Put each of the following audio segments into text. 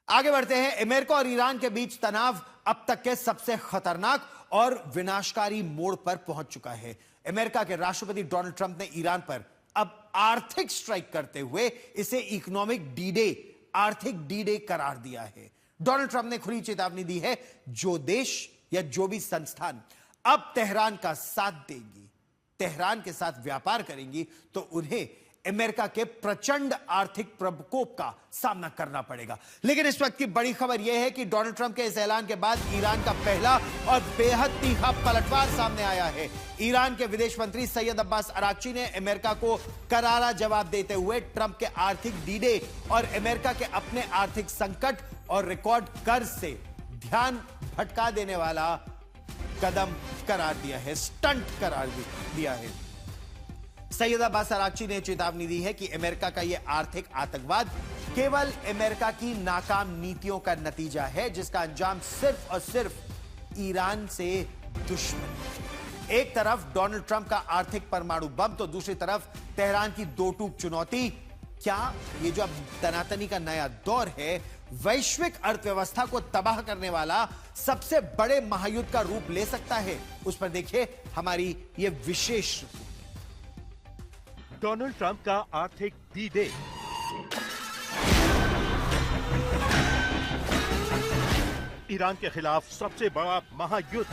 आगे बढ़ते हैं। अमेरिका और ईरान के बीच तनाव अब तक के सबसे खतरनाक और विनाशकारी मोड़ पर पहुंच चुका है। अमेरिका के राष्ट्रपति डोनाल्ड ट्रंप ने ईरान पर अब आर्थिक स्ट्राइक करते हुए इसे इकोनॉमिक डी डे, आर्थिक डी डे करार दिया है। डोनाल्ड ट्रंप ने खुली चेतावनी दी है, जो देश या जो भी संस्थान अब तेहरान का साथ देंगी, तेहरान के साथ व्यापार करेंगी, तो उन्हें अमेरिका के प्रचंड आर्थिक प्रकोप का सामना करना पड़ेगा। लेकिन इस वक्त की बड़ी खबर यह है कि डोनाल्ड ट्रंप के इस ऐलान के बाद ईरान का पहला और बेहद तीखा पलटवार सामने आया है। ईरान के विदेश मंत्री सैयद अब्बास अराक्ची ने अमेरिका को करारा जवाब देते हुए ट्रंप के आर्थिक डीडे और अमेरिका के अपने आर्थिक संकट और रिकॉर्ड कर्ज से ध्यान भटका देने वाला कदम करार दिया है, स्टंट करार दिया है। सैयद अब्बास अराक्ची ने चेतावनी दी है कि अमेरिका का यह आर्थिक आतंकवाद केवल अमेरिका की नाकाम नीतियों का नतीजा है, जिसका अंजाम सिर्फ और सिर्फ ईरान से दुश्मनी। एक तरफ डोनाल्ड ट्रंप का आर्थिक परमाणु बम, तो दूसरी तरफ तेहरान की दो टूक चुनौती। क्या ये जो अब तनातनी का नया दौर है, वैश्विक अर्थव्यवस्था को तबाह करने वाला सबसे बड़े महायुद्ध का रूप ले सकता है? उस पर देखिए हमारी ये विशेष। डोनाल्ड ट्रंप का आर्थिक डी डे। ईरान के खिलाफ सबसे बड़ा महायुद्ध।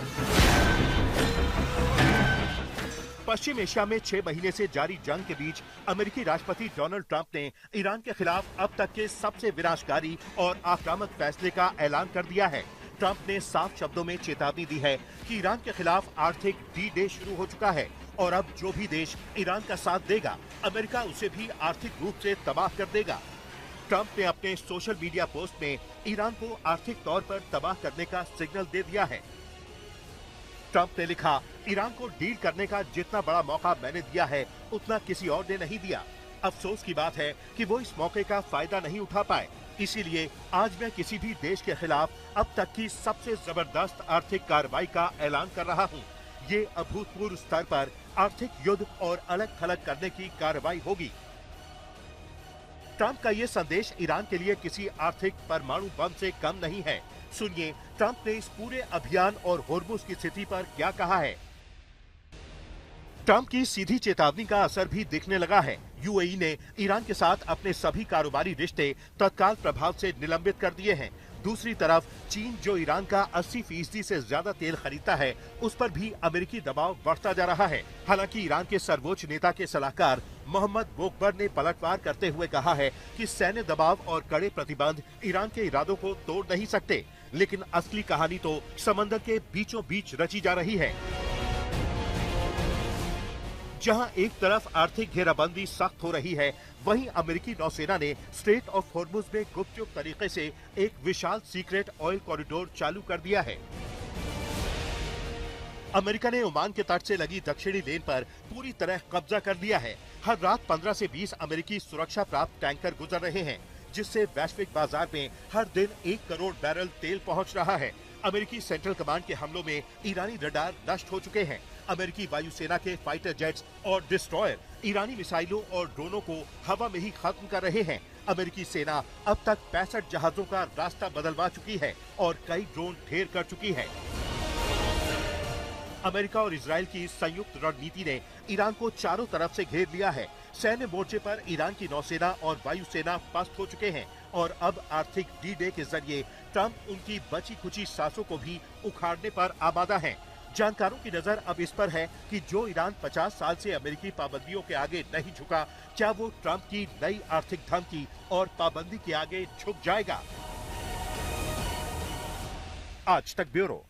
पश्चिम एशिया में 6 महीने से जारी जंग के बीच अमेरिकी राष्ट्रपति डोनाल्ड ट्रंप ने ईरान के खिलाफ अब तक के सबसे विनाशकारी और आक्रामक फैसले का ऐलान कर दिया है। ट्रंप ने साफ शब्दों में चेतावनी दी है कि ईरान के खिलाफ आर्थिक डी डे शुरू हो चुका है और अब जो भी देश ईरान का साथ देगा, अमेरिका उसे भी आर्थिक रूप से तबाह कर देगा। ट्रंप ने अपने सोशल मीडिया पोस्ट में ईरान को आर्थिक तौर पर तबाह करने का सिग्नल दे दिया है। ट्रंप ने लिखा, ईरान को डील करने का जितना बड़ा मौका मैंने दिया है, उतना किसी और ने नहीं दिया। अफसोस की बात है कि वो इस मौके का फायदा नहीं उठा पाए। इसीलिए आज मैं किसी भी देश के खिलाफ अब तक की सबसे जबरदस्त आर्थिक कार्रवाई का ऐलान कर रहा हूँ। ये अभूतपूर्व स्तर पर आर्थिक युद्ध और अलग थलग करने की कार्रवाई होगी। ट्रंप का ये संदेश ईरान के लिए किसी आर्थिक परमाणु बम से कम नहीं है। सुनिए ट्रंप ने इस पूरे अभियान और होर्मुज की स्थिति पर क्या कहा है। ट्रंप की सीधी चेतावनी का असर भी दिखने लगा है। यूएई ने ईरान के साथ अपने सभी कारोबारी रिश्ते तत्काल प्रभाव से निलंबित कर दिए हैं। दूसरी तरफ चीन, जो ईरान का 80% से ज्यादा तेल खरीदता है, उस पर भी अमेरिकी दबाव बढ़ता जा रहा है। हालांकि ईरान के सर्वोच्च नेता के सलाहकार मोहम्मद बोकबर ने पलटवार करते हुए कहा है कि सैन्य दबाव और कड़े प्रतिबंध ईरान के इरादों को तोड़ नहीं सकते, लेकिन असली कहानी तो समंदर के बीचों बीच रची जा रही है। जहां एक तरफ आर्थिक घेराबंदी सख्त हो रही है, वहीं अमेरिकी नौसेना ने स्ट्रेट ऑफ होर्मुज में गुपचुप तरीके से एक विशाल सीक्रेट ऑयल कॉरिडोर चालू कर दिया है। अमेरिका ने ओमान के तट से लगी दक्षिणी लेन पर पूरी तरह कब्जा कर लिया है। हर रात 15 से 20 अमेरिकी सुरक्षा प्राप्त टैंकर गुजर रहे हैं, जिससे वैश्विक बाजार में हर दिन 1 करोड़ बैरल तेल पहुंच रहा है। अमेरिकी सेंट्रल कमांड के हमलों में ईरानी रडार नष्ट हो चुके हैं। अमेरिकी वायुसेना के फाइटर जेट्स और डिस्ट्रॉयर ईरानी मिसाइलों और ड्रोनों को हवा में ही खत्म कर रहे हैं। अमेरिकी सेना अब तक 65 जहाजों का रास्ता बदलवा चुकी है और कई ड्रोन ढेर कर चुकी है। अमेरिका और इजराइल की संयुक्त रणनीति ने ईरान को चारों तरफ से घेर लिया है। सैन्य मोर्चे पर ईरान की नौसेना और वायुसेना पस्त हो चुके हैं और अब आर्थिक डी डे के जरिए ट्रंप उनकी बची खुची सांसों को भी उखाड़ने पर आमादा है। जानकारों की नजर अब इस पर है कि जो ईरान 50 साल से अमेरिकी पाबंदियों के आगे नहीं झुका, क्या वो ट्रंप की नई आर्थिक धमकी और पाबंदी के आगे झुक जाएगा? आज तक ब्यूरो।